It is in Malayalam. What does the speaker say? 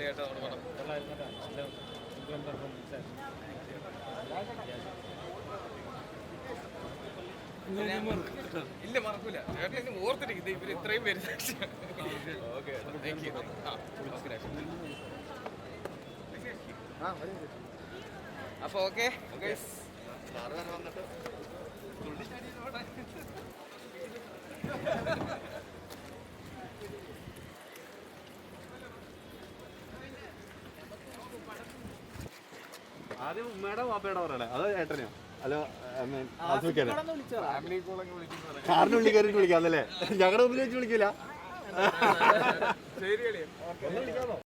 അടിപൊളിയായിട്ട് നമ്മുടെ പടം. ഇല്ല മറക്കൂല ചേട്ടൻ ഇനി ഓർത്തിരിക്കും ഇവർ ഇത്രയും പേര്. Okay thank you. അപ്പൊ ഓക്കെ ആദ്യം ഉമ്മയുടെ വാപ്പയുടെ പറയണേ അതോ ഏട്ടനെയോ? ഹലോ കാറിന് ഉള്ളി കയറിട്ട് വിളിക്കാന്നല്ലേ? ഞങ്ങളുടെ മുമ്പിൽ വെച്ച് വിളിക്കൂല. ശരി.